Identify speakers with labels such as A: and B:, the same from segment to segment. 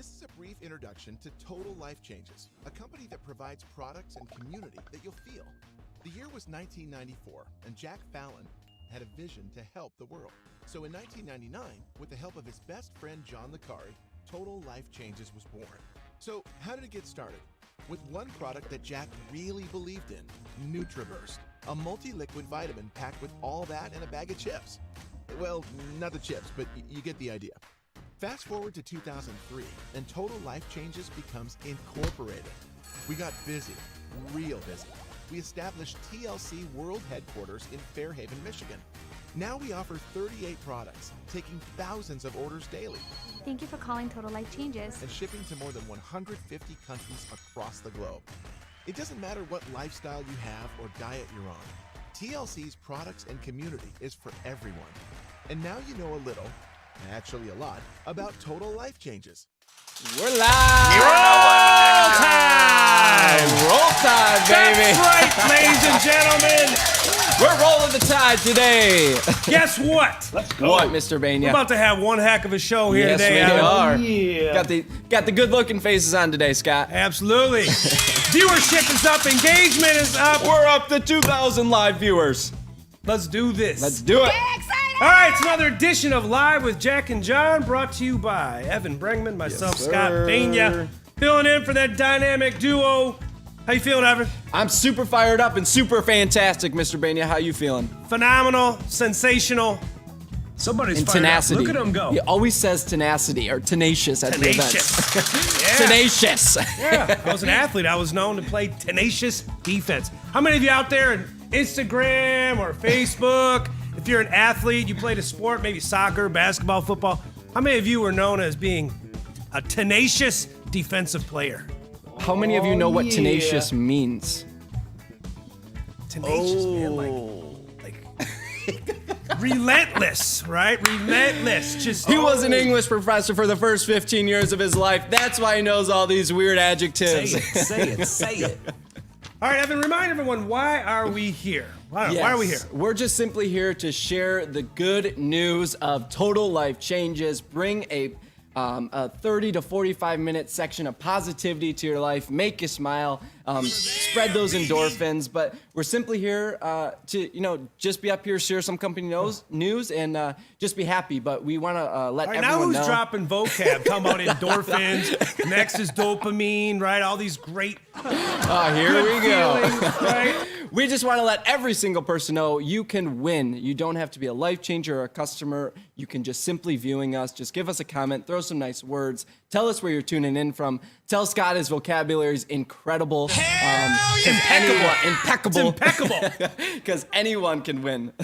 A: This is a brief introduction to Total Life Changes, a company that provides products and community that you'll feel. The year was 1994, and Jack Fallon had a vision to help the world. So in 1999, with the help of his best friend John Licari, Total Life Changes was born. So how did it get started? With one product that Jack really believed in, NutriBurst, a multi-liquid vitamin packed with all that and a bag of chips. Well, not the chips, but you get the idea. Fast forward to 2003, and Total Life Changes becomes incorporated. We got busy, real busy. We established TLC World Headquarters in Fairhaven, Michigan. Now we offer 38 products, taking thousands of orders daily.
B: Thank you for calling Total Life Changes.
A: And shipping to more than 150 countries across the globe. It doesn't matter what lifestyle you have or diet you're on. TLC's products and community is for everyone. And now you know a little, actually a lot, about Total Life Changes.
C: We're live! Roll time! Roll time, baby!
D: That's right, ladies and gentlemen!
C: We're rolling the tide today!
D: Guess what?
E: Let's go.
C: What, Mr. Bania?
D: We're about to have one heck of a show here today.
C: Yes, we
D: Adam.
C: are.
E: Yeah.
C: Got the good-looking faces on today, Scott.
D: Absolutely. Viewership is up. Engagement is up.
C: We're up to 2,000 live viewers.
D: Let's do this.
C: Let's do it.
D: All right, it's another edition of Live with Jack and John, brought to you by Evan Bregman, myself,
C: Yes,
D: Scott
C: sir.
D: Pena, filling in for that dynamic duo. How you feeling, Evan?
C: I'm super fired up and super fantastic, Mr. Bania. How you feeling?
D: Phenomenal, sensational.
E: Somebody's
C: And
E: fired
C: tenacity.
E: up. Look at him go.
C: He always says tenacity or tenacious at the
D: Tenacious.
C: events.
D: Yeah.
C: Tenacious.
D: Yeah, I was an athlete. I was known to play tenacious defense. How many of you out there on Instagram or Facebook, if you're an athlete, you played a sport, maybe soccer, basketball, football, how many of you were known as being a tenacious defensive player?
C: How many of you know what
E: yeah.
C: tenacious means?
D: Tenacious, man, like relentless, right? Relentless. Just
C: He was an English professor for the first 15 years of his life. That's why he knows all these weird adjectives.
E: Say it.
D: All right, Evan, remind everyone, why are we here? Why are we here?
C: We're just simply here to share the good news of Total Life Changes, bring a 30 to 45 minute section of positivity to your life, make you smile, spread those endorphins. But we're simply here to, just be up here, share some company news, and just be happy. But we want to let
D: All right,
C: everyone
D: now who's
C: know.
D: dropping vocab? Talking about endorphins. Next is dopamine, right? All these great
C: Here we go.
D: feelings, right?
C: We just want to let every single person know you can win. You don't have to be a life changer or a customer. You can just simply viewing us. Just give us a comment, throw some nice words. Tell us where you're tuning in from. Tell Scott his vocabulary is incredible. Impeccable.
D: It's impeccable.
C: Because anyone can win.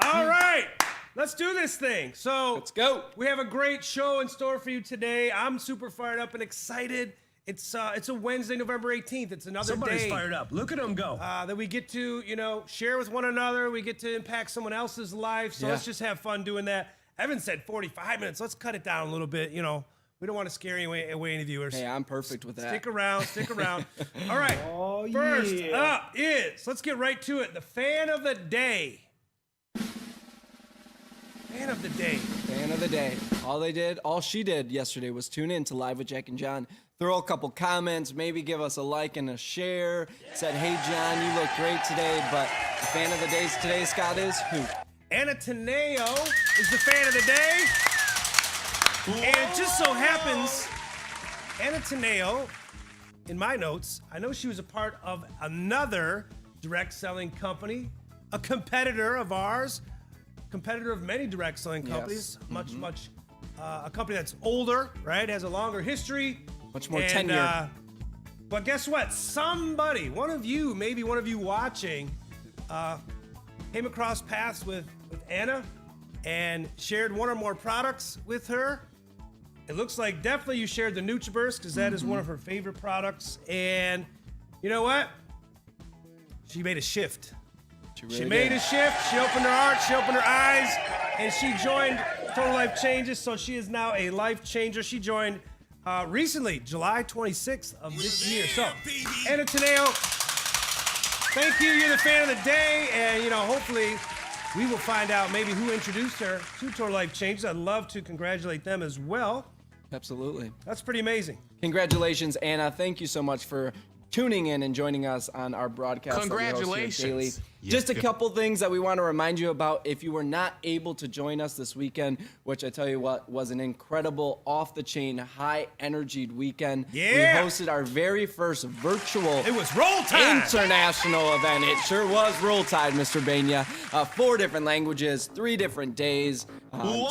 D: All right, let's do this thing. So
C: Let's go.
D: We have a great show in store for you today. I'm super fired up and excited. It's a Wednesday, November 18th. It's another
E: Somebody's
D: day
E: fired up. Look at him go.
D: that we get to, share with one another. We get to impact someone else's life. So
C: Yeah.
D: let's just have fun doing that. Evan said 45 minutes. Let's cut it down a little bit. We don't want to scare away any viewers.
C: Hey, I'm perfect with that.
D: Stick around. All right. First up is, let's get right to it, the fan of the day. Fan of the day.
C: Fan of the day. All she did yesterday was tune in to Live with Jack and John. Throw a couple comments, maybe give us a like and a share. Said, hey, John, you look great today. But the fan of the day today, Scott, is who?
D: Anna Teneo is the fan of the day. And it just so happens, Anna Teneo, in my notes, I know she was a part of another direct selling company, a competitor of ours, competitor of many direct selling companies, much, a company that's older, right? Has a longer history.
C: Much more tenure.
D: But guess what? Somebody, one of you watching, came across paths with Anna and shared one or more products with her. It looks like definitely you shared the NutriBurst because that is one of her favorite products. And you know what? She made a shift. She made a shift. She opened her heart. She opened her eyes. And she joined Total Life Changes. So she is now a life changer. She joined recently, July 26th of this year. So, Anna Teneo, thank you. You're the fan of the day. And, hopefully we will find out maybe who introduced her to Total Life Changes. I'd love to congratulate them as well.
C: Absolutely.
D: That's pretty amazing.
C: Congratulations, Anna. Thank you so much for tuning in and joining us on our broadcast.
F: Congratulations.
C: That we host here daily. Just a couple things that we want to remind you about. If you were not able to join us this weekend, which I tell you what was an incredible, off-the-chain, high-energied weekend.
D: Yeah.
C: We hosted our very first virtual
D: It was roll time.
C: international event. It sure was roll tide, Mr. Bania. 4 different languages, 3 different days,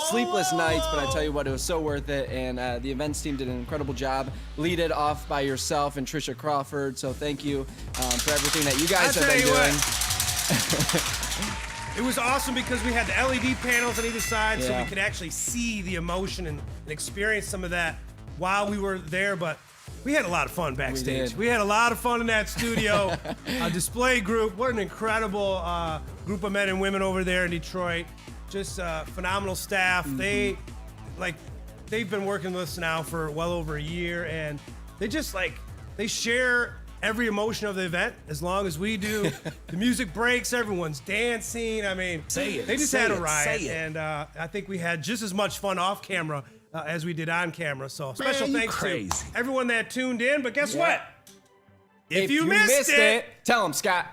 C: sleepless nights, but I tell you what, it was so worth it. And the events team did an incredible job. Lead it off by yourself and Trisha Crawford. So thank you for everything that you guys have been doing.
D: It was awesome because we had the LED panels on either side, so
C: Yeah.
D: we could actually see the emotion and experience some of that while we were there. But we had a lot of fun backstage.
C: did.
D: We had a lot of fun in that studio. A display group. What an incredible group of men and women over there in Detroit. Just phenomenal staff. They've been working with us now for well over a year, and they share every emotion of the event as long as we do. The music breaks, everyone's dancing. I mean,
E: Say it,
D: they just
E: say
D: had a
E: it,
D: riot,
E: say it.
D: and I think we had just as much fun off camera as we did on camera. So special
E: you
D: thanks
E: crazy.
D: to everyone that tuned in. But guess
C: Yeah.
D: what? If you missed it,
C: tell them, Scott.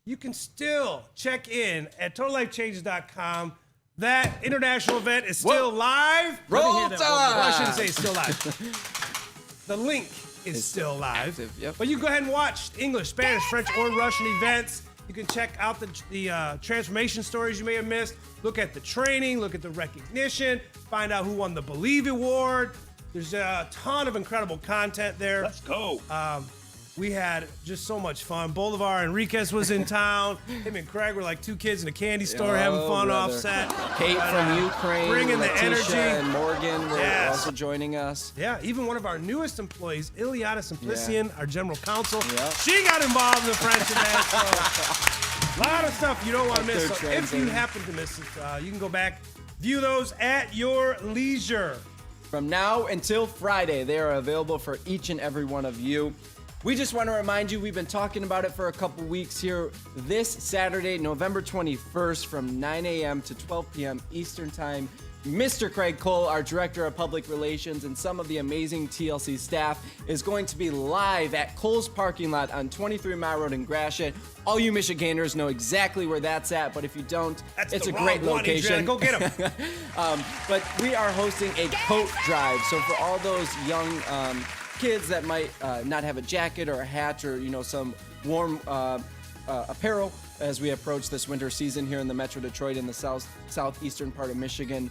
D: you can still check in at TotalLifeChanges.com. That international event is still live.
C: Roll
D: Let me hear that one more. Well, I
C: Tide.
D: shouldn't say it's still live. The link is still live.
C: active, yep.
D: But you can go ahead and watch English, Spanish, French, or Russian events. You can check out the transformation stories you may have missed. Look at the training, look at the recognition, find out who won the Believe Award. There's a ton of incredible content there.
E: Let's go.
D: We had just so much fun. Bolivar Enriquez was in town. Him and Craig were like 2 kids in a candy store having fun
C: brother.
D: off set.
C: Kate from Ukraine,
D: bringing the
C: Letitia
D: energy.
C: and Morgan were
D: Yes.
C: also joining us.
D: Yeah, even one of our newest employees, Ilyana Simplician, our general counsel,
C: Yeah.
D: she got involved in the French event. So, a lot of stuff you don't want to miss.
C: Third
D: So if you
C: translator.
D: happen to miss it, you can go back, view those at your leisure.
C: From now until Friday, they are available for each and every one of you. We just want to remind you, we've been talking about it for a couple weeks here. This Saturday, November 21st, from 9 a.m. to 12 p.m. Eastern Time, Mr. Craig Cole, our Director of Public Relations, and some of the amazing TLC staff is going to be live at Cole's parking lot on 23 Mile Road in Gratiot. All you Michiganders know exactly where that's at, but if you don't,
D: That's
C: it's
D: the
C: a
D: wrong
C: great
D: one,
C: location.
D: Adriana. Go get them.
C: But we are hosting a coat drive. So for all those young kids that might not have a jacket or a hat or some warm apparel as we approach this winter season here in the Metro Detroit and the southeastern part of Michigan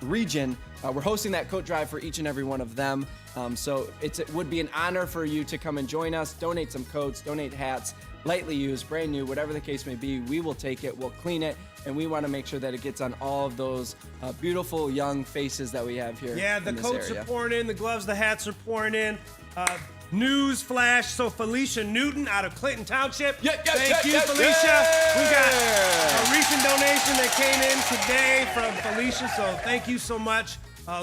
C: region, we're hosting that coat drive for each and every one of them. So it would be an honor for you to come and join us, donate some coats, donate hats, lightly used, brand new, whatever the case may be. We will take it, we'll clean it, and we want to make sure that it gets on all of those beautiful young faces that we have here.
D: Yeah, the
C: in this
D: coats
C: area.
D: are pouring in, the gloves, the hats are pouring in. News flash. So Felicia Newton out of Clinton Township. Thank you, Felicia. We got a recent donation that came in today from Felicia. So thank you so much,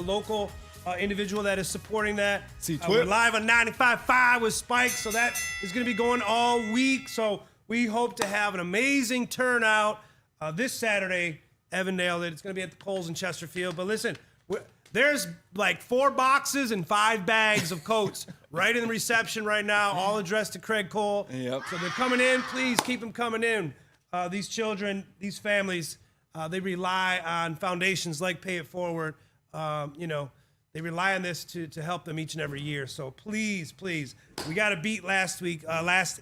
D: local individual that is supporting that. We're live on 95.5 with Spike, so that is going to be going all week. So we hope to have an amazing turnout this Saturday, Evandale. It's going to be at the Coles in Chesterfield. But listen, there's like 4 boxes and 5 bags of coats right in the reception right now, all addressed to Craig Cole.
C: Yep.
D: So they're coming in. Please keep them coming in. These children, these families, they rely on foundations like Pay It Forward. They rely on this to help them each and every year. So please, we got to beat last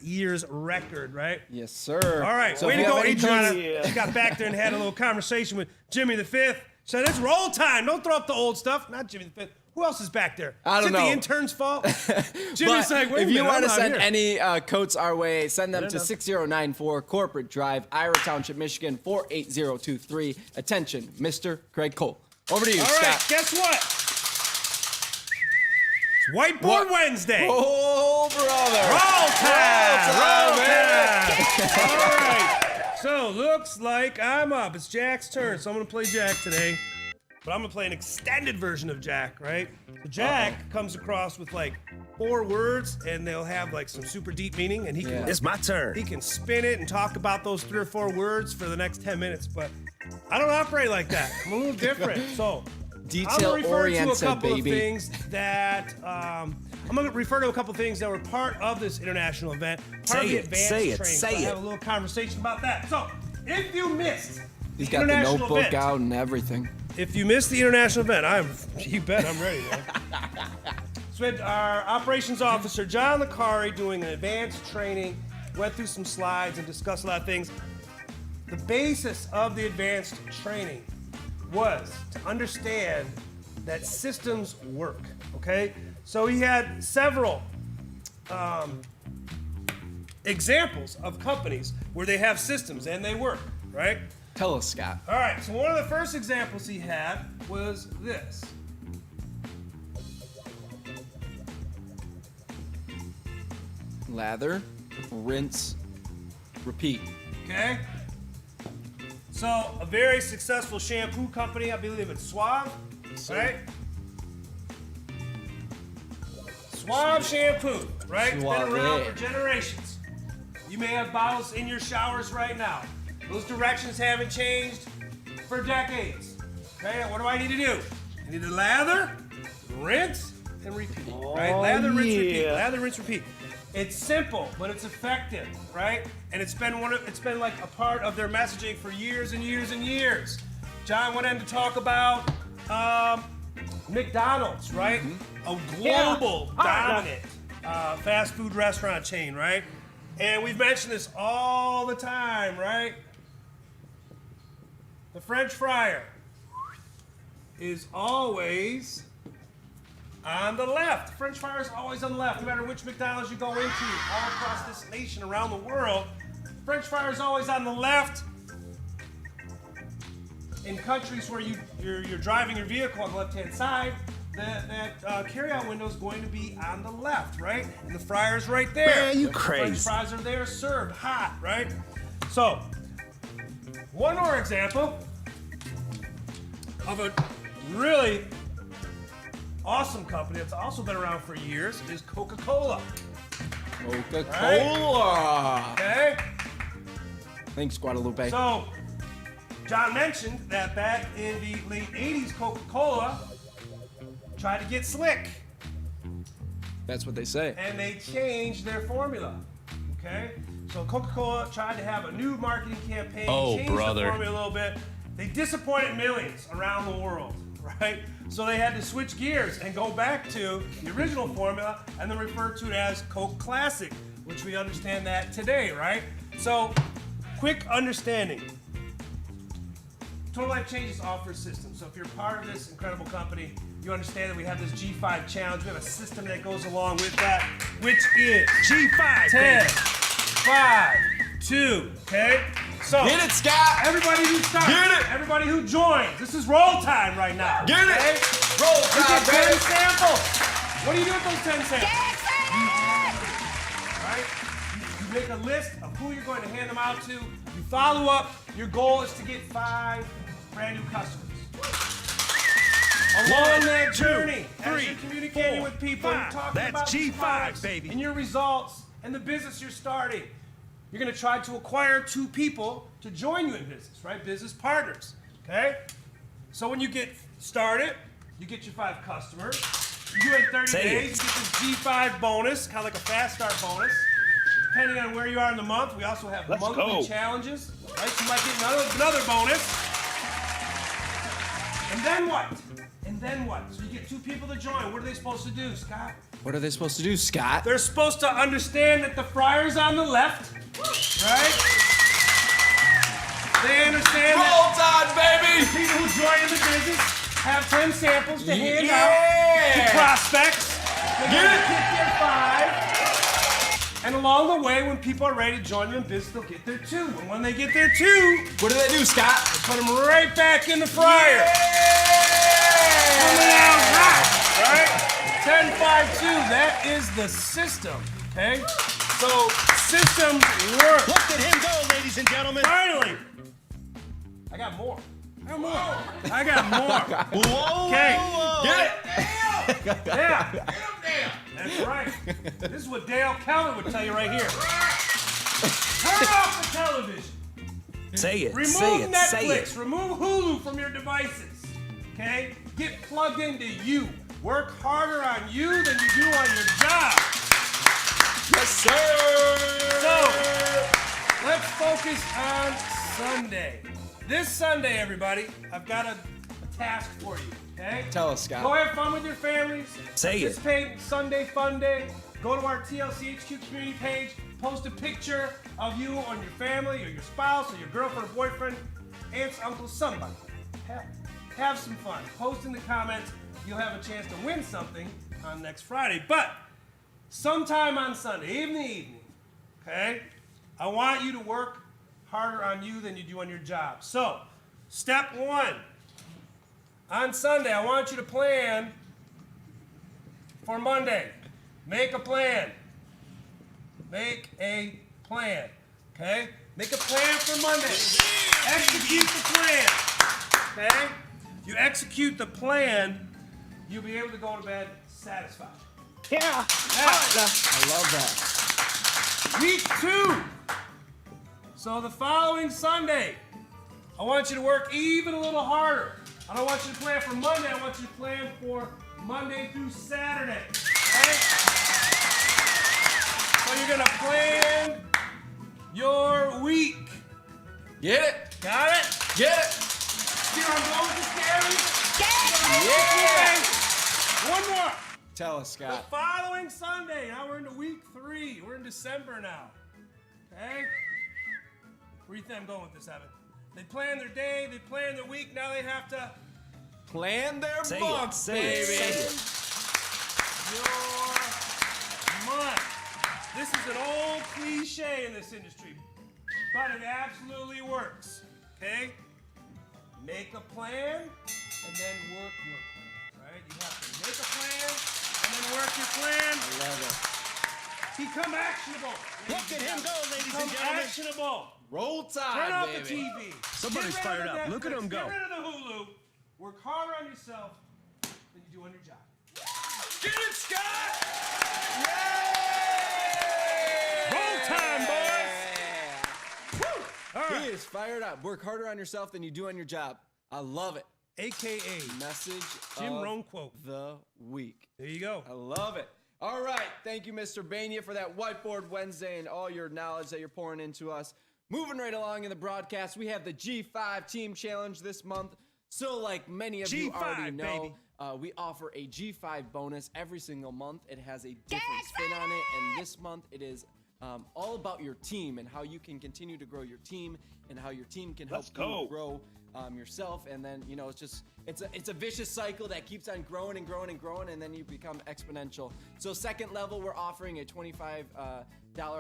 D: year's record, right?
C: Yes, sir.
D: All right,
C: So
D: way
C: if
D: to
C: you
D: go,
C: have any
D: Adriana. She got back there and had a little conversation with Jimmy the Fifth. Said, it's roll time. Don't throw up the old stuff. Not Jimmy the Fifth. Who else is back there?
C: I don't
D: Is it
C: know.
D: the intern's fault? Jimmy's
C: But
D: like, wait a
C: if
D: minute,
C: you want
D: I'm
C: to
D: not
C: send
D: here.
C: any coats our way, send them to 6094 Corporate Drive, Ira Township, Michigan, 48023. Attention, Mr. Craig Cole. Over to you,
D: All
C: Scott.
D: right, guess what? It's Whiteboard Wednesday.
C: Oh, brother.
D: Roll time! All right. So, looks like I'm up. It's Jack's turn, so I'm going to play Jack today. But I'm going to play an extended version of Jack, right? So Jack comes across with like 4 words, and they'll have like some super deep meaning, and he can
E: It's my turn.
D: he can spin it and talk about those 3 or 4 words for the next 10 minutes. But I don't operate like that. I'm a little different. So
C: Detail-oriented,
D: I'm going to refer to a couple
C: baby.
D: of things that I'm going to refer to a couple of things that were part of this international event. Part of the advanced training. So I have a little conversation about that. So, if you missed
C: He's
D: the
C: got the
D: international
C: notebook
D: event,
C: out and everything.
D: if you missed the international event, you bet I'm ready, man. So we had our operations officer, John Licari, doing an advanced training, went through some slides and discussed a lot of things. The basis of the advanced training was to understand that systems work, okay? So he had several examples of companies where they have systems and they work, right?
C: Tell us, Scott.
D: All right, so one of the first examples he had was this.
C: Lather, rinse, repeat.
D: Okay? So, a very successful shampoo company, I believe it's Suave, right? Suave shampoo, right? It's been around for generations. You may have bottles in your showers right now. Those directions haven't changed for decades. Okay, what do I need to do? I need to lather, rinse, and repeat, right? Lather, rinse, repeat. Lather, rinse, repeat. It's simple, but it's effective, right? And it's been like a part of their messaging for years and years and years. John went in to talk about McDonald's, right? A global dominant fast food restaurant chain, right? And we've mentioned this all the time, right? The French fryer is always on the left. French fryer is always on the left, no matter which McDonald's you go into, all across this nation, around the world. French fryer is always on the left. In countries where you're driving your vehicle on the left-hand side, that carry-out window is going to be on the left, right? And the fryer's right there.
E: Man, you
D: The
E: crazy.
D: French fries are there, served hot, right? So, one more example of a really awesome company that's also been around for years is Coca-Cola.
C: Coca-Cola.
D: Okay?
C: Thanks, Guadalupe.
D: So, John mentioned that back in the late 80s, Coca-Cola tried to get slick.
C: That's what they say.
D: And they changed their formula. Okay? So Coca-Cola tried to have a new marketing campaign, change the formula a little bit. They disappointed millions around the world, right? So they had to switch gears and go back to the original formula and then refer to it as Coke Classic, which we understand that today, right? So, quick understanding. Total Life Changes offers systems. So if you're part of this incredible company, you understand that we have this G5 challenge. We have a system that goes along with that, which is
E: G5,
D: 10,
E: baby.
D: 5, 2, okay? So
C: Get it, Scott.
D: everybody who starts,
C: Get it.
D: everybody who joins, this is roll time right now.
C: Get it.
D: okay?
C: Roll
D: You
C: time,
D: get 10
C: baby.
D: samples. What do you do with those 10 samples? Right? You make a list of who you're going to hand them out to. You follow up. Your goal is to get 5 brand new customers. Along that journey, as you're communicating with people, you're talking
E: That's
D: about
E: G5,
D: products
E: baby.
D: and your results and the business you're starting. You're going to try to acquire 2 people to join you in business, right? Business partners, okay? So when you get started, you get your 5 customers. You do it in 30
E: Say
D: days,
E: it.
D: you get this G5 bonus, kind of like a fast start bonus. Depending on where you are in the month, we also have
E: Let's
D: monthly
E: go.
D: challenges, right? So you might get another bonus. And then what? And then what? So you get 2 people to join. What are they supposed to do, Scott?
C: What are they supposed to do, Scott?
D: They're supposed to understand that the fryer's on the left, right? They understand that
C: Roll time, baby.
D: people who join in the business have 10 samples to hand
C: Yeah.
D: out to prospects. They're
C: Get
D: gonna
C: it.
D: get their 5. And along the way, when people are ready to join them in business, they'll get their 2. And when they get their 2,
C: What do they do, Scott?
D: put them right back in the fryer. Coming out hot, right? 10, 5, 2. That is the system, okay? So systems work.
E: Look at him go, ladies and gentlemen.
D: Finally, I got more. I got more.
E: Whoa,
D: Okay.
E: whoa, whoa.
C: Get it.
D: Yeah. That's right. This is what Dale Keller would tell you right here. Turn off the television.
E: Say it,
D: Remove
E: say it, say
D: Netflix.
E: it.
D: Remove Hulu from your devices. Okay? Get plugged into you. Work harder on you than you do on your job.
C: Yes, sir.
D: So, let's focus on Sunday. This Sunday, everybody, I've got a task for you, okay?
C: Tell us, Scott.
D: Go have fun with your families.
E: Say it.
D: Participate in Sunday Fun Day. Go to our TLCHQ community page. Post a picture of you on your family or your spouse or your girlfriend or boyfriend, aunts, uncles, somebody. Have some fun. Post in the comments. You'll have a chance to win something on next Friday. But sometime on Sunday, in the evening, okay, I want you to work harder on you than you do on your job. So, step one. On Sunday, I want you to plan for Monday. Make a plan. Make a plan. Okay? Make a plan for Monday. Execute the plan. Okay? You execute the plan, you'll be able to go to bed satisfied.
E: Yeah.
C: I love that.
D: Week 2. So the following Sunday, I want you to work even a little harder. I don't want you to plan for Monday, I want you to plan for Monday through Saturday. Okay? So you're gonna plan your week.
C: Get it?
D: Got it?
C: Get it?
D: See where I'm going with this, Gary?
C: Yeah.
D: One more.
C: Tell us,
D: The
C: Scott.
D: following Sunday, now we're into week 3. We're in December now. Okay? Where do you think I'm going with this, Evan? They plan their day, they plan their week, now they have to
C: Plan their
E: Say
C: month,
E: it. Say
C: baby.
E: it. Say it.
D: your month. This is an old cliche in this industry, but it absolutely works. Okay? Make a plan and then work your plan. Right? You have to make a plan and then work your plan.
C: I love it.
D: Become actionable.
E: Look at him go, ladies
D: Become
E: and gentlemen.
D: actionable.
C: Roll Tide,
D: Turn off
C: baby.
D: the TV.
E: Somebody's
D: Get rid
E: fired
D: of
E: up.
D: the
E: Look at
D: Netflix.
E: him go.
D: Get rid of the Hulu. Work harder on yourself than you do on your job.
C: Get it, Scott!
E: Roll time, boys.
C: Woo!
D: All right.
C: He is fired up. Work harder on yourself than you do on your job. I love it.
D: AKA
C: Message
D: Jim
C: of
D: Rohn quote.
C: the week.
D: There you go.
C: I love it. All right. Thank you, Mr. Bania, for that Whiteboard Wednesday and all your knowledge that you're pouring into us. Moving right along in the broadcast, we have the G5 Team Challenge this month. So like many of you
E: G5,
C: already know,
E: baby.
C: we offer a G5 bonus every single month. It has a different spin on it, and this month it is all about your team and how you can continue to grow your team and how your team can help
E: Let's go.
C: you grow yourself. And then, you know, it's a vicious cycle that keeps on growing and growing and growing, and then you become exponential. So second level, we're offering a $25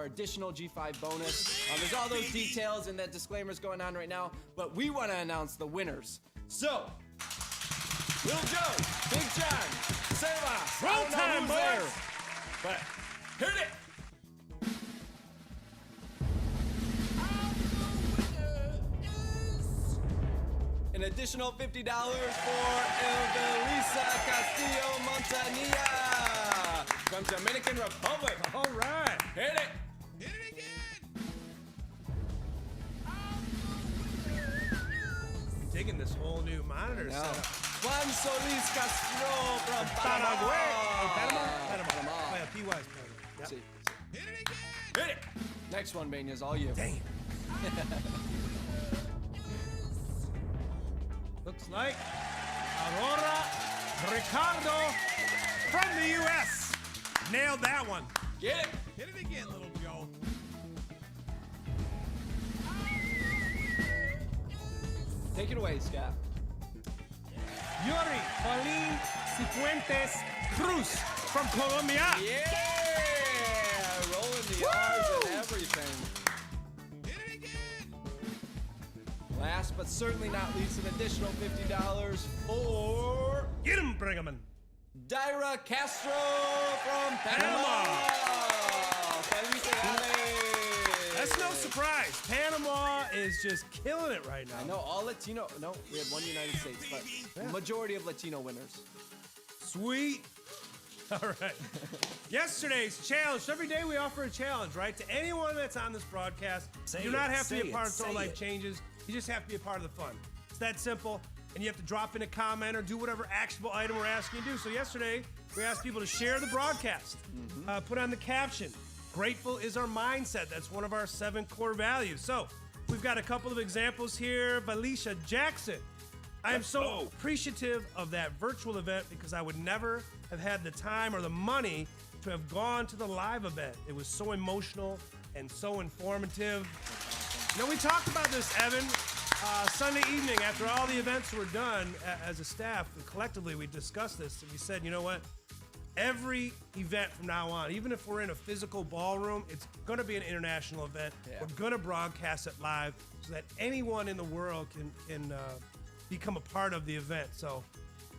C: additional G5 bonus. There's all those details and that disclaimers going on right now, but we want to announce the winners. So, Little Joe, Big John, Sebas,
E: Roll
C: I don't know
E: time,
C: who's
E: boys.
C: there, but hit it. An additional $50 for Evelisa Castillo Montanilla from Dominican Republic.
D: All right.
C: Hit it.
A: Hit it again!
D: Digging this whole new monitor
C: Now,
D: setup.
C: Juan Solis Castro from
D: Paraguay. Oh,
C: Panama.
D: Panama. Oh, yeah, PY's Panama. Yep.
C: See.
A: Hit it again!
C: Hit it. Next one, Bania, is all you.
D: Damn. Looks like Aurora Ricardo
E: From the U.S. Nailed that one.
C: Get it.
A: Hit it again, little Joe.
C: Take it away, Scott.
E: Yuri Paulín Cifuentes Cruz from Colombia.
C: Yeah. Rolling the R's and everything.
A: Hit it again!
C: Last but certainly not least, an additional $50 for
E: Get him, Brigham.
C: Daira Castro from Panama. Felicidades.
E: That's no surprise. Panama is just killing it right now.
C: I know all Latino. No, we had one United States, but majority of Latino winners.
E: Sweet. All right. Yesterday's challenge. Every day we offer a challenge, right? To anyone that's on this broadcast.
F: Say
E: You do
F: it,
E: not have to
F: say
E: be a part
F: it,
E: of Total
F: say
E: Life
F: it.
E: Changes. You just have to be a part of the fun. It's that simple. and you have to drop in a comment or do whatever actionable item we're asking you to do. So yesterday, we asked people to share the broadcast, put on the caption. Grateful is our mindset. That's one of our 7 core values. So we've got a couple of examples here. Valisha Jackson. I am so appreciative of that virtual event because I would never have had the time or the money to have gone to the live event. It was so emotional and so informative. You know, we talked about this, Evan, Sunday evening after all the events were done as a staff. And collectively, we discussed this and we said, you know what? Every event from now on, even if we're in a physical ballroom, it's going to be an international event.
C: Yeah.
E: We're going to broadcast it live so that anyone in the world can become a part of the event. So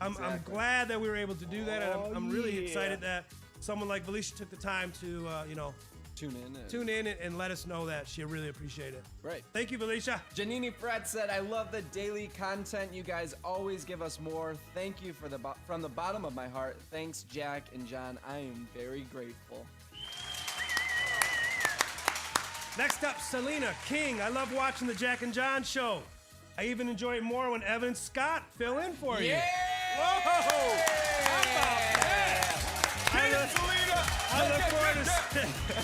E: I'm glad that we were able to do that. And I'm really excited that someone like Valisha took the time to, tune in and let us know that she really appreciated it.
C: Right.
E: Thank you, Valisha.
C: Janini Fred said, I love the daily content. You guys always give us more. Thank you from the bottom of my heart. Thanks, Jack and John. I am very grateful.
E: Next up, Selena King. I love watching the Jack and John show. I even enjoy it more when Evan and Scott fill in for you.
C: Yeah!
E: Whoa! How about that?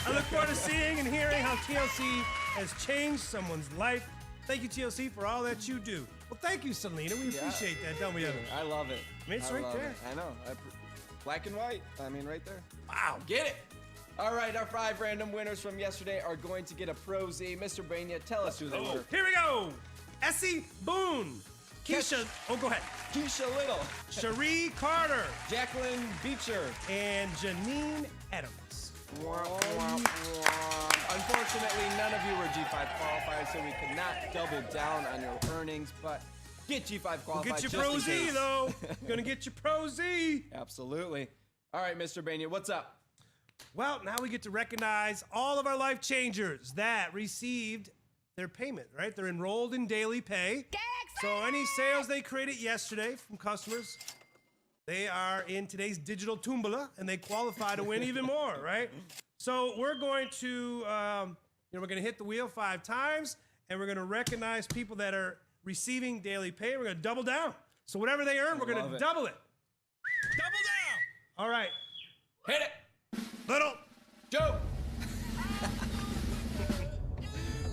E: I look forward to seeing and hearing how TLC has changed someone's life. Thank you, TLC, for all that you do. Well, thank you, Selena. We appreciate that, don't we, Evan?
C: I love it.
E: I mean, it's right there.
C: I know. Black and white. I mean, right there.
E: Wow.
C: Get it. All right, our 5 random winners from yesterday are going to get a Pro Z. Mr. Brania, tell us who they were.
E: Here we go. Essie Boone. Keisha. Go ahead.
C: Keisha Little.
E: Cherie Carter.
C: Jacqueline Beecher.
E: And Janine Adams.
C: Unfortunately, none of you were G5 qualifiers, so we could not double down on your earnings, but get G5 qualified.
E: We'll get your
C: just
E: Pro
C: in
E: Z,
C: case.
E: though. Gonna get your Pro Z.
C: Absolutely. All right, Mr. Bania, what's up?
E: Well, now we get to recognize all of our life changers that received their payment, right? They're enrolled in daily pay. So any sales they created yesterday from customers, they are in today's digital Tumbala, and they qualify to win even more, right? So we're going to, we're going to hit the wheel 5 times, and we're going to recognize people that are receiving daily pay. We're going to double down. So whatever they earn, we're going to double it. Double down. All right.
C: Hit it.
E: Little.
C: Joe.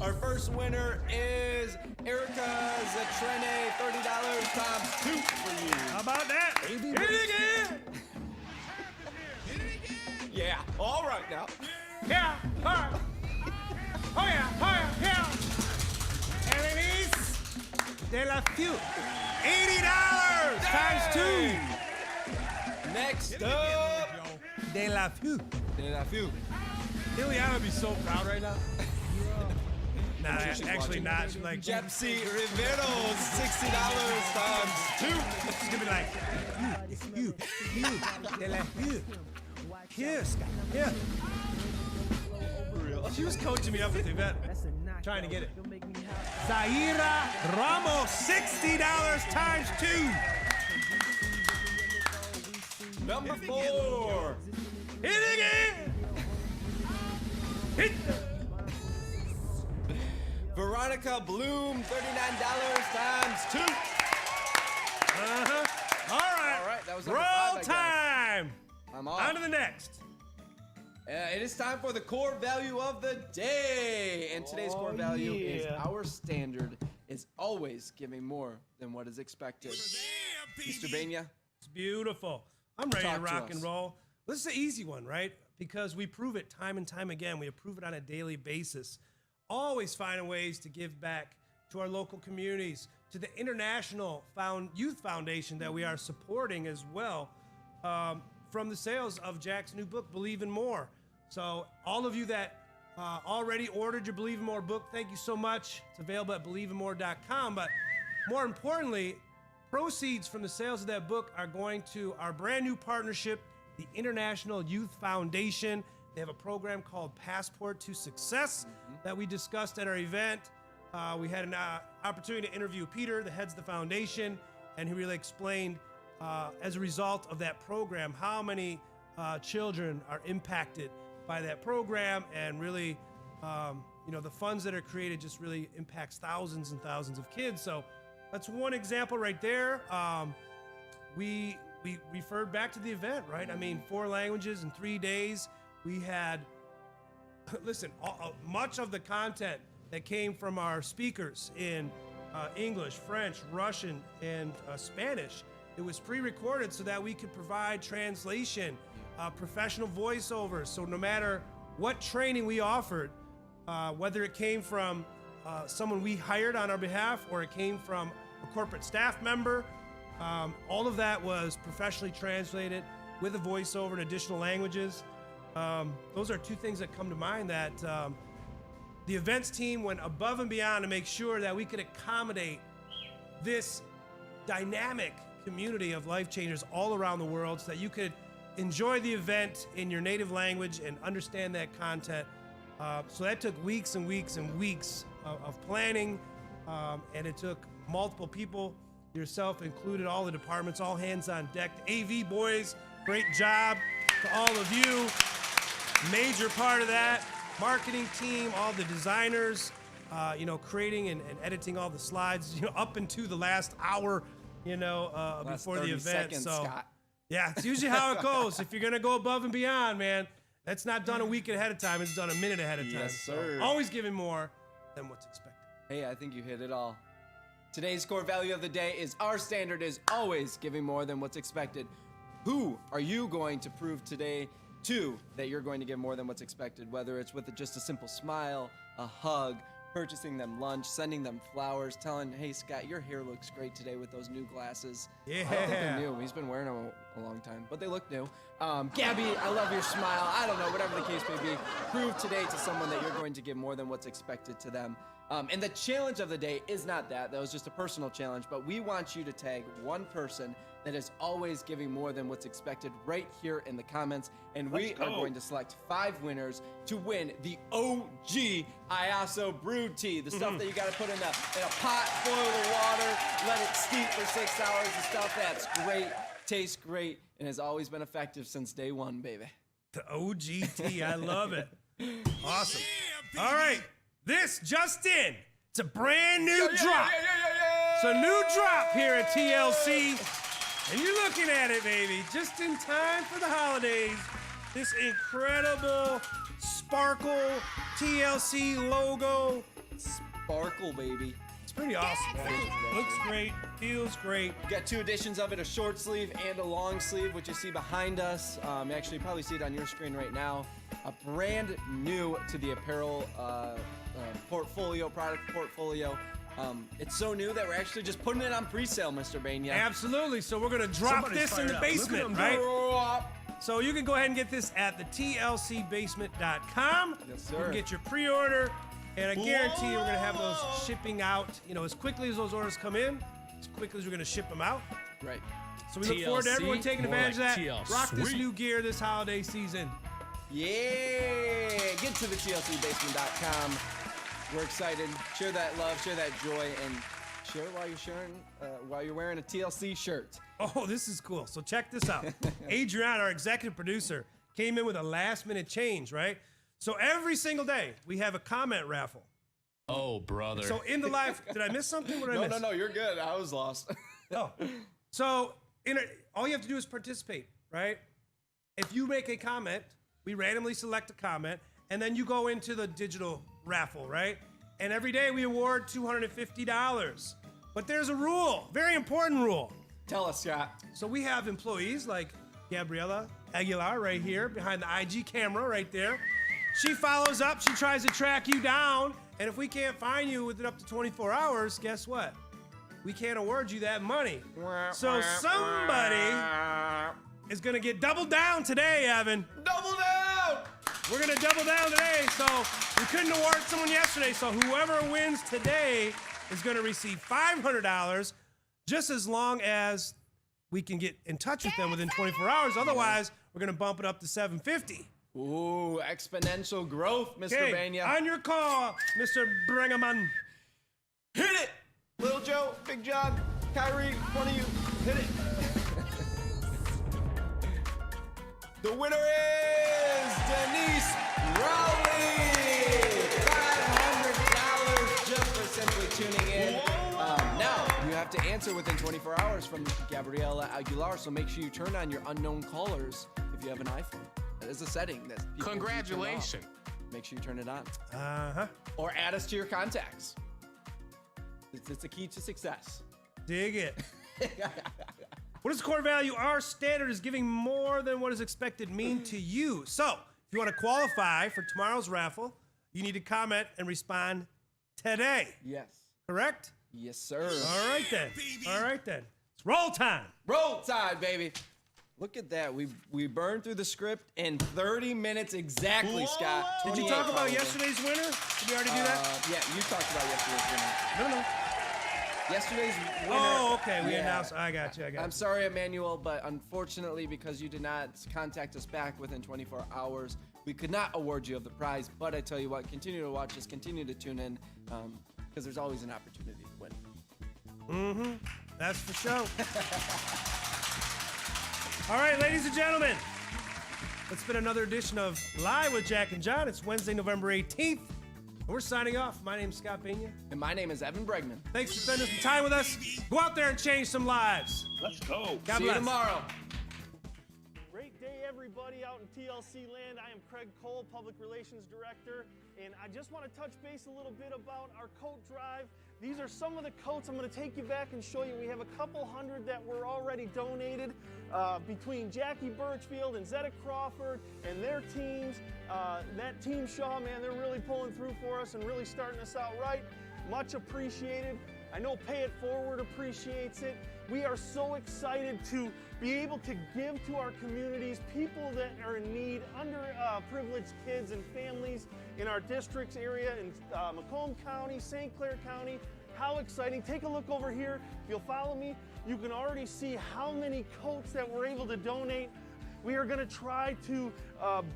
C: Our first winner is Erica Zatrene, $30 times 2 for you.
E: How about that? Hit it again.
C: Yeah, all right now.
E: Yeah, all right. Oh yeah, yeah. And it is de la few. $80 times 2.
C: Next up.
E: De la few.
C: De la few.
E: Ileana would be so proud right now. Nah, actually not. She's like,
C: Jepsy Riveros, $60 times 2.
E: she's gonna be like, you, de la few. Here, Scott, here. She was coaching me up at the event, trying to get it. Zaira Ramos, $60 times 2.
C: Number 4.
E: Hit it again. Hit.
C: Veronica Bloom, $39 times 2.
E: All right.
C: All right, that was number
E: Roll
C: 5, I guess.
E: time.
C: I'm off.
E: On to the next.
C: It is time for the core value of the day. And today's core value is our standard is always giving more than what is expected. Mr. Bania?
E: It's beautiful. I'm ready to
C: Talk to
E: rock and
C: us.
E: roll. This is an easy one, right? Because we prove it time and time again. We prove it on a daily basis. Always finding ways to give back to our local communities, to the International Youth Foundation that we are supporting as well, from the sales of Jack's new book, Believe in More. So all of you that already ordered your Believe in More book, thank you so much. It's available at believein.more.com. But more importantly, proceeds from the sales of that book are going to our brand new partnership, the International Youth Foundation. They have a program called Passport to Success that we discussed at our event. We had an opportunity to interview Peter, the heads of the foundation, and he really explained, as a result of that program, how many children are impacted by that program, and really, the funds that are created just really impacts thousands and thousands of kids. So That's one example right there. We referred back to the event, right? I mean, 4 languages in 3 days. We had, listen, much of the content that came from our speakers in English, French, Russian, and Spanish, it was pre-recorded so that we could provide translation, professional voiceovers. So no matter what training we offered, whether it came from someone we hired on our behalf or it came from a corporate staff member, all of that was professionally translated with a voiceover in additional languages. Those are 2 things that come to mind that the events team went above and beyond to make sure that we could accommodate this dynamic community of life changers all around the world so that you could enjoy the event in your native language and understand that content. So that took weeks and weeks and weeks of planning, and it took multiple people, yourself included, all the departments, all hands on deck. AV boys, great job to all of you. Major part of that. Marketing team, all the designers, creating and editing all the slides, up into the last hour, before the event.
C: Seconds,
E: so,
C: Scott.
E: yeah, it's usually how it goes. If you're gonna go above and beyond, man, that's not done a week ahead of time. It's done a minute ahead of time.
C: Yes, sir.
E: So always giving more than what's expected.
C: Hey, I think you hit it all. Today's core value of the day is our standard is always giving more than what's expected. Who are you going to prove today to that you're going to give more than what's expected? Whether it's with just a simple smile, a hug, purchasing them lunch, sending them flowers, telling, hey, Scott, your hair looks great today with those new glasses.
E: Yeah.
C: I don't think they're new. He's been wearing them a long time, but they look new. Gabby, I love your smile. I don't know, whatever the case may be. Prove today to someone that you're going to give more than what's expected to them. And the challenge of the day is not that. That was just a personal challenge, but we want you to tag one person that is always giving more than what's expected right here in the comments. And we are going to select 5 winners to win the OG IASO brewed tea. The stuff that you got to put in a pot, boil the water, let it steep for 6 hours. The stuff that's great, tastes great, and has always been effective since day 1, baby.
E: The OGT, I love it. Awesome. All right, this just in. It's a brand new drop. It's a new drop here at TLC. And you're looking at it, baby, just in time for the holidays. This incredible sparkle TLC logo.
C: Sparkle, baby.
E: It's pretty awesome, man. Looks great, feels great.
C: We got 2 editions of it, a short sleeve and a long sleeve, which you see behind us. Actually, you probably see it on your screen right now. A brand new to the apparel product portfolio. It's so new that we're actually just putting it on pre-sale, Mr. Bania.
E: Absolutely. So we're gonna drop this in the basement, right? So you can go ahead and get this at the TLCBasement.com.
C: Yes, sir.
E: You can get your pre-order, and I guarantee you we're gonna have those shipping out, as quickly as those orders come in, as quickly as we're gonna ship them out.
C: Right.
E: So we look forward to everyone taking advantage of that.
F: TL
E: Rock this
F: Sweet.
E: new gear this holiday season.
C: Yeah. Get to the TLCBasement.com. We're excited. Share that love, share that joy, and share while you're wearing a TLC shirt.
E: Oh, this is cool. So check this out. Adrian, our executive producer, came in with a last-minute change, right? So every single day, we have a comment raffle.
F: Oh, brother.
E: So in the live, did I miss something? What did I miss?
C: No, you're good. I was lost.
E: Oh. So all you have to do is participate, right? If you make a comment, we randomly select a comment, and then you go into the digital raffle, right? And every day we award $250. But there's a rule, very important rule.
C: Tell us, Scott.
E: So we have employees like Gabriela Aguilar right here behind the IG camera right there. She follows up, she tries to track you down, and if we can't find you within up to 24 hours, guess what? We can't award you that money. So somebody is gonna get doubled down today, Evan.
C: Double down!
E: We're gonna double down today. So we couldn't award someone yesterday, so whoever wins today is gonna receive $500 just as long as we can get in touch with them within 24 hours. Otherwise, we're gonna bump it up to $750.
C: Ooh, exponential growth, Mr.
E: Okay,
C: Bania.
E: on your call, Mr. Bringaman.
C: Hit it! Little Joe, Big John, Kyrie, one of you, hit it. The winner is Denise Rowley. $500 just for simply tuning in. Now you have to answer within 24 hours from Gabriela Aguilar, so make sure you turn on your unknown callers if you have an iPhone. That is a setting that people
F: Congratulations.
C: Make sure you turn it on.
E: Uh-huh.
C: Or add us to your contacts. It's a key to success.
E: Dig it. What does core value our standard is giving more than what is expected mean to you? So, if you want to qualify for tomorrow's raffle, you need to comment and respond today.
C: Yes.
E: Correct?
C: Yes, sir.
E: All right then. All right then. It's roll time.
C: Roll Tide, baby. Look at that. We burned through the script in 30 minutes exactly, Scott.
E: Did you
C: 28
E: talk about
C: probably.
E: yesterday's winner? Did we already do that?
C: Yeah, you talked about yesterday's winner.
E: No.
C: Yesterday's winner.
E: Oh, okay. We
C: Yeah.
E: announced. I got you.
C: I'm sorry, Emmanuel, but unfortunately, because you did not contact us back within 24 hours, we could not award you of the prize. But I tell you what, continue to watch us, continue to tune in, because there's always an opportunity to win.
E: Mm-hmm. That's for sure. All right, ladies and gentlemen, it's been another edition of Live with Jack and John. It's Wednesday, November 18th. And we're signing off. My name's Scott Pena.
C: And my name is Evan Bregman.
E: Thanks for spending some time with us. Go out there and change some lives.
G: Let's go.
E: God
C: See
E: bless.
C: you tomorrow.
G: Great day, everybody, out in TLC land. I am Craig Cole, Public Relations Director, and I just want to touch base a little bit about our coat drive. These are some of the coats. I'm going to take you back and show you. We have a couple hundred that were already donated between Jackie Birchfield and Zetta Crawford and their teams. That Team Shaw, man, they're really pulling through for us and really starting us out right. Much appreciated. I know Pay It Forward appreciates it. We are so excited to be able to give to our communities, people that are in need, underprivileged kids and families in our districts area in Macomb County, St. Clair County. How exciting. Take a look over here. If you'll follow me, you can already see how many coats that we're able to donate. We are going to try to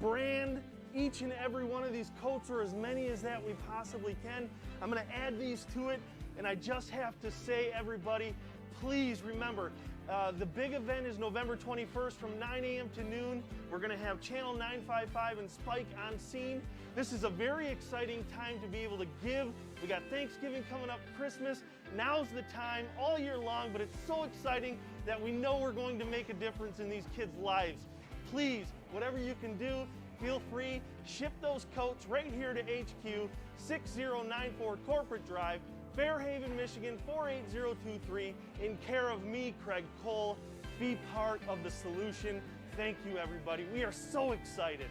G: brand each and every one of these coats, or as many as that we possibly can. I'm going to add these to it, and I just have to say, everybody, please remember, the big event is November 21st from 9 a.m. to noon. We're going to have Channel 955 and Spike on scene. This is a very exciting time to be able to give. We got Thanksgiving coming up, Christmas. Now's the time all year long, but it's so exciting that we know we're going to make a difference in these kids' lives. Please, whatever you can do, feel free. Ship those coats right here to HQ, 6094 Corporate Drive, Fairhaven, Michigan, 48023, in care of me, Craig Cole. Be part of the solution. Thank you, everybody. We are so excited.